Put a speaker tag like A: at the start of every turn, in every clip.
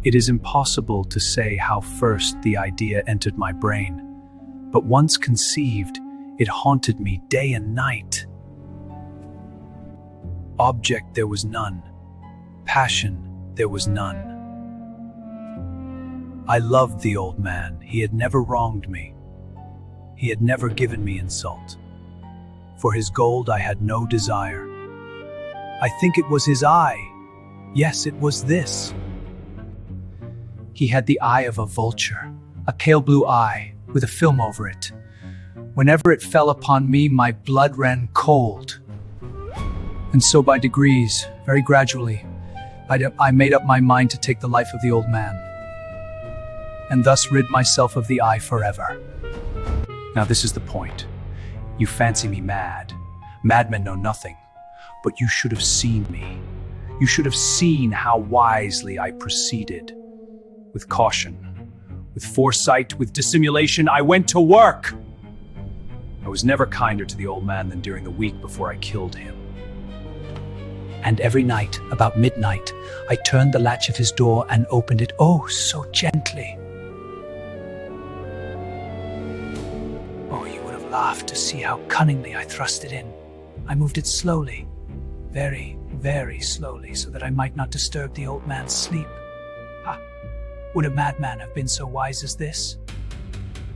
A: It is impossible to say how first the idea entered my brain, but once conceived, it haunted me day and night. Object there was none. Passion there was none. I loved the old man. He had never wronged me. He had never given me insult. For his gold I had no desire. I think it was his eye. Yes, it was this. He had the eye of a vulture, a pale blue eye with a film over it. Whenever it fell upon me, my blood ran cold. And so by degrees, very gradually, I made up my mind to take the life of the old man, and thus rid myself of the eye forever. Now this is the point. You fancy me mad. Madmen know nothing, but you should have seen me. You should have seen how wisely I proceeded. With caution, with foresight, with dissimulation, I went to work. I was never kinder to the old man than during the week before I killed him. And every night, about midnight, I turned the latch of his door and opened it, oh, so gently. Oh, you would have laughed to see how cunningly I thrust it in. I moved it slowly, very, very slowly, so that I might not disturb the old man's sleep. Ah, would a madman have been so wise as this?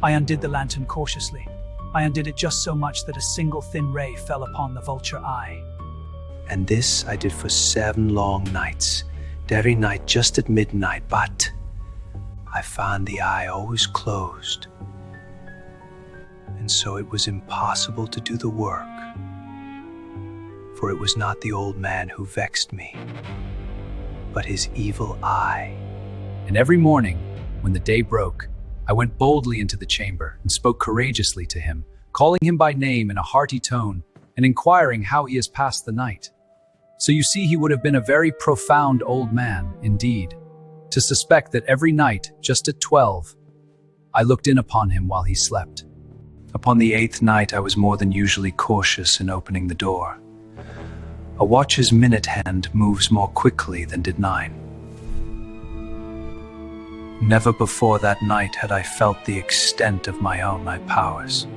A: I undid the lantern cautiously. I undid it just so much that a single thin ray fell upon the vulture eye. And this I did for 7 long nights, every night just at midnight, but I found the eye always closed. And so it was impossible to do the work, for it was not the old man who vexed me, but his evil eye. And every morning, when the day broke, I went boldly into the chamber and spoke courageously to him, calling him by name in a hearty tone and inquiring how he has passed the night. So you see, he would have been a very profound old man, indeed, to suspect that every night, just at 12, I looked in upon him while he slept. Upon the 8th night, I was more than usually cautious in opening the door. A watch's minute hand moves more quickly than did 9. Never before that night had I felt the extent of my own powers.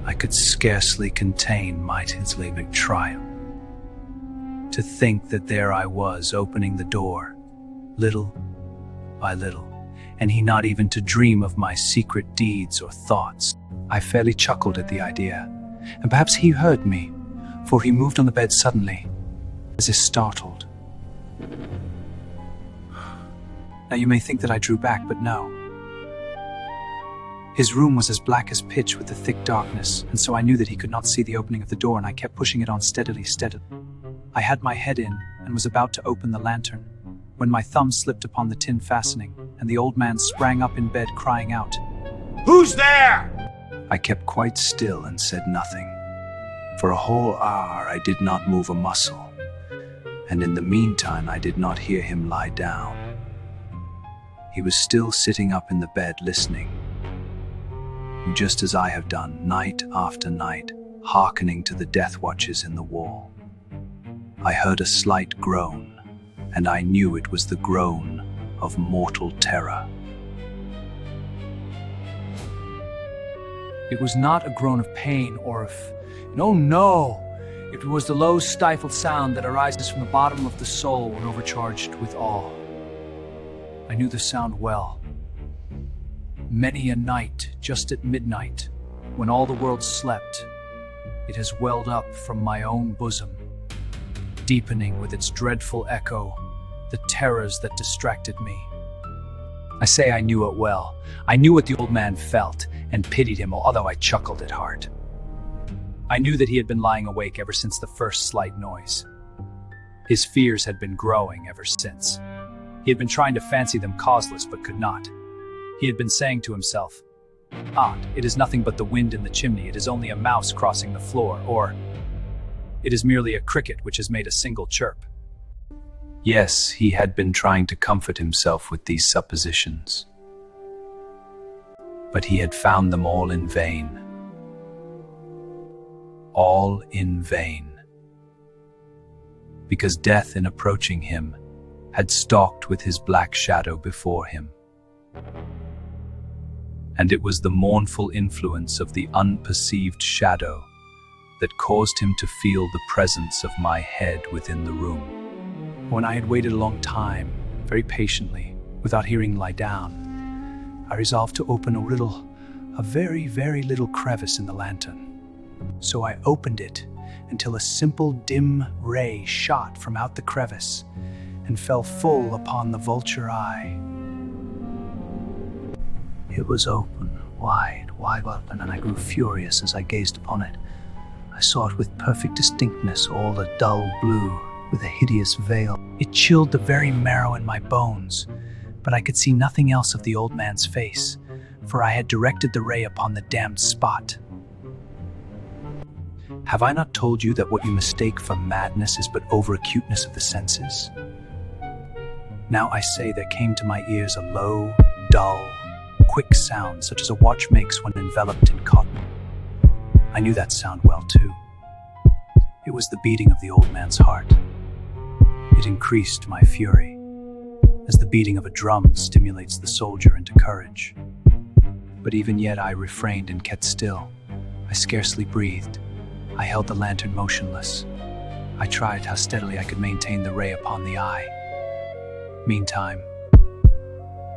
A: I could scarcely contain my Islamic triumph. To think that there I was, opening the door, little by little, and he not even to dream of my secret deeds or thoughts. I fairly chuckled at the idea, and perhaps he heard me, for he moved on the bed suddenly, as if startled. Now you may think that I drew back, but no. His room was as black as pitch with the thick darkness, and so I knew that he could not see the opening of the door, and I kept pushing it on steadily. I had my head in and was about to open the lantern, when my thumb slipped upon the tin fastening, and the old man sprang up in bed crying out, "Who's there?" I kept quite still and said nothing. For a whole hour I did not move a muscle, and in the meantime I did not hear him lie down. He was still sitting up in the bed listening, just as I have done night after night, hearkening to the death watches in the wall. I heard a slight groan, and I knew it was the groan of mortal terror. It was not a groan of pain or of... No. It was the low, stifled sound that arises from the bottom of the soul when overcharged with awe. I knew the sound well. Many a night, just at midnight, when all the world slept, it has welled up from my own bosom, deepening with its dreadful echo the terrors that distracted me. I say I knew it well. I knew what the old man felt and pitied him, although I chuckled at heart. I knew that he had been lying awake ever since the first slight noise. His fears had been growing ever since. He had been trying to fancy them causeless, but could not. He had been saying to himself, "Aunt, it is nothing but the wind in the chimney. It is only a mouse crossing the floor," or "It is merely a cricket which has made a single chirp." Yes, he had been trying to comfort himself with these suppositions, but he had found them all in vain. All in vain. Because death, in approaching him,
B: had stalked with his black shadow before him. And it was the mournful influence of the unperceived shadow that caused him to feel the presence of my head within the room.
A: When I had waited a long time, very patiently, without hearing lie down, I resolved to open a very, very little crevice in the lantern. So I opened it until a simple dim ray shot from out the crevice and fell full upon the vulture eye. It was open, wide open, and I grew furious as I gazed upon it. I saw it with perfect distinctness, all a dull blue, with a hideous veil. It chilled the very marrow in my bones, but I could see nothing else of the old man's face, for I had directed the ray upon the damned spot. Have I not told you that what you mistake for madness is but over-acuteness of the senses? Now I say there came to my ears a low, dull, quick sound, such as a watch makes when enveloped in cotton. I knew that sound well, too. It was the beating of the old man's heart. It increased my fury, as the beating of a drum stimulates the soldier into courage. But even yet I refrained and kept still. I scarcely breathed. I held the lantern motionless. I tried how steadily I could maintain the ray upon the eye. Meantime,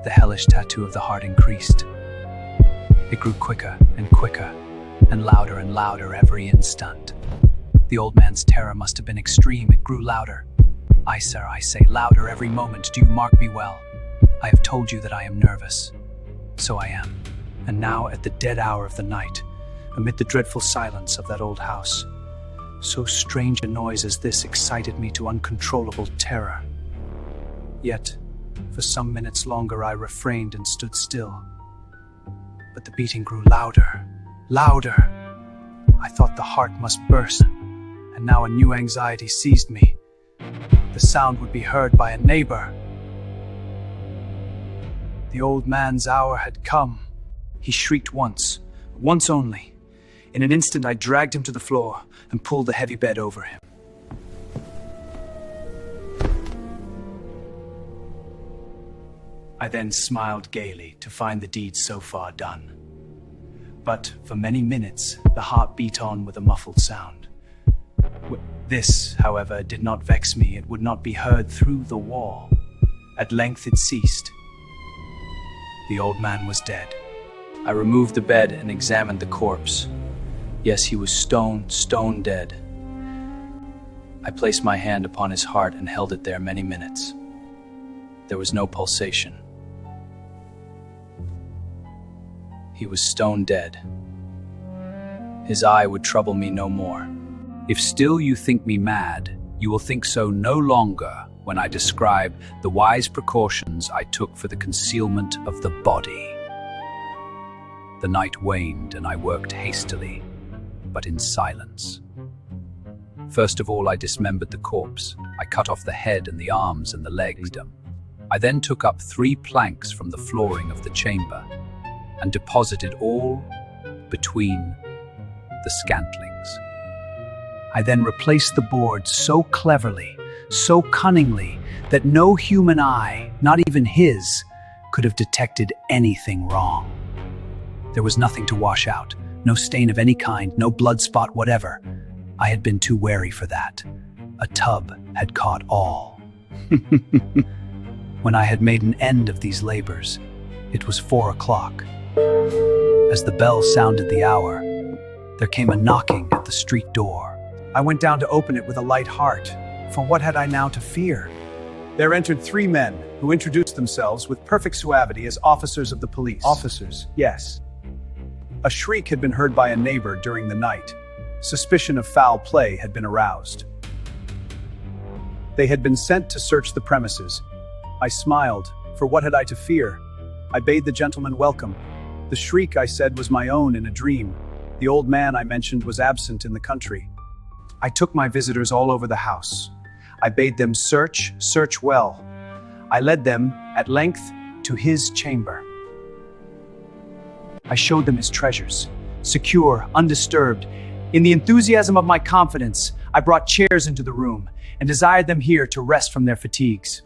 A: the hellish tattoo of the heart increased. It grew quicker and quicker, and louder every instant. The old man's terror must have been extreme. It grew louder. I say, louder every moment. Do you mark me well? I have told you that I am nervous. So I am. And now, at the dead hour of the night, amid the dreadful silence of that old house, so strange a noise as this excited me to uncontrollable terror. Yet, for some minutes longer I refrained and stood still. But the beating grew louder. I thought the heart must burst, and now a new anxiety seized me. The sound would be heard by a neighbor. The old man's hour had come. He shrieked once only. In an instant I dragged him to the floor and pulled the heavy bed over him. I then smiled gaily to find the deed so far done. But for many minutes the heart beat on with a muffled sound. This, however, did not vex me. It would not be heard through the wall. At length it ceased. The old man was dead. I removed the bed and examined the corpse. Yes, he was stone dead. I placed my hand upon his heart and held it there many minutes. There was no pulsation. He was stone dead. His eye would trouble me no more. If still you think me mad, you will think so no longer when I describe the wise precautions I took for the concealment of the body. The night waned and I worked hastily, but in silence. First of all, I dismembered the corpse. I cut off the head and the arms and the legs. I then took up 3 planks from the flooring of the chamber and deposited all between the scantlings. I then replaced the boards so cleverly, so cunningly, that no human eye, not even his, could have detected anything wrong. There was nothing to wash out, no stain of any kind, no blood spot whatever. I had been too wary for that. A tub had caught all. When I had made an end of these labors, it was 4 o'clock. As the bell sounded the hour, there came a knocking at the street door. I went down to open it with a light heart, for what had I now to fear? There entered 3 men who introduced themselves with perfect suavity as officers of the police. Officers, yes. A shriek had been heard by a neighbor during the night. Suspicion of foul play had been aroused. They had been sent to search the premises. I smiled, for what had I to fear? I bade the gentleman welcome. The shriek, I said, was my own in a dream. The old man I mentioned was absent in the country. I took my visitors all over the house. I bade them search well. I led them, at length, to his chamber. I showed them his treasures, secure, undisturbed. In the enthusiasm of my confidence, I brought chairs into the room and desired them here to rest from their fatigues.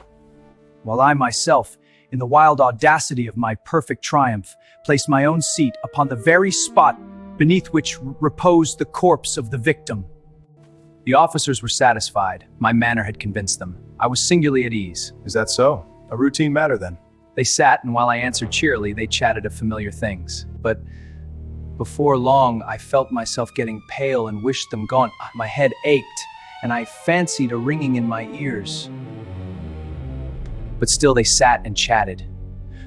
A: while I myself, in the wild audacity of my perfect triumph, placed my own seat upon the very spot beneath which reposed the corpse of the victim. The officers were satisfied. My manner had convinced them. I was singularly at ease.
C: Is that so? A routine matter then?
A: They sat, and while I answered cheerily, they chatted of familiar things. But before long, I felt myself getting pale and wished them gone. My head ached, and I fancied a ringing in my ears. But still they sat and chatted.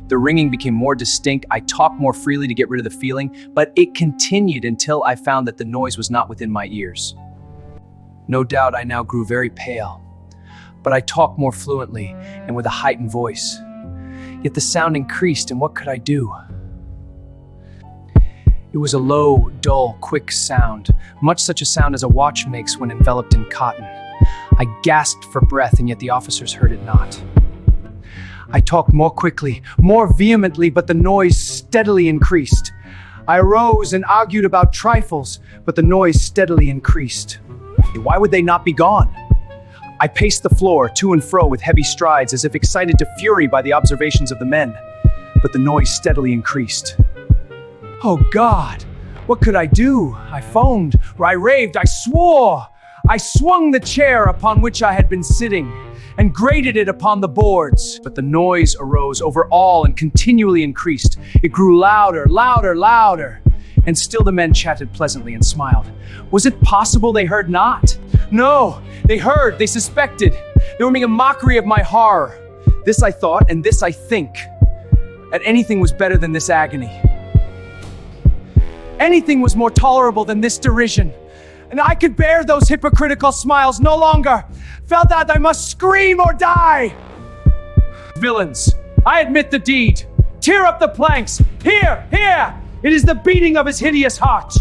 A: The ringing became more distinct. I talked more freely to get rid of the feeling, but it continued until I found that the noise was not within my ears. No doubt I now grew very pale, but I talked more fluently and with a heightened voice. Yet the sound increased, and what could I do? It was a low, dull, quick sound, much such a sound as a watch makes when enveloped in cotton. I gasped for breath, and yet the officers heard it not. I talked more quickly, more vehemently, but the noise steadily increased. I arose and argued about trifles, but the noise steadily increased. Why would they not be gone? I paced the floor to and fro with heavy strides, as if excited to fury by the observations of the men, but the noise steadily increased. Oh God, what could I do? I foamed, I raved, I swore. I swung the chair upon which I had been sitting and grated it upon the boards. But the noise arose over all and continually increased. It grew louder, louder, louder. And still the men chatted pleasantly and smiled. Was it possible they heard not? No, they heard, they suspected. They were making a mockery of my horror. This I thought, and this I think. That anything was better than this agony. Anything was more tolerable than this derision. And I could bear those hypocritical smiles no longer. Felt that I must scream or die. Villains, I admit the deed. Tear up the planks. Here, here. It is the beating of his hideous heart.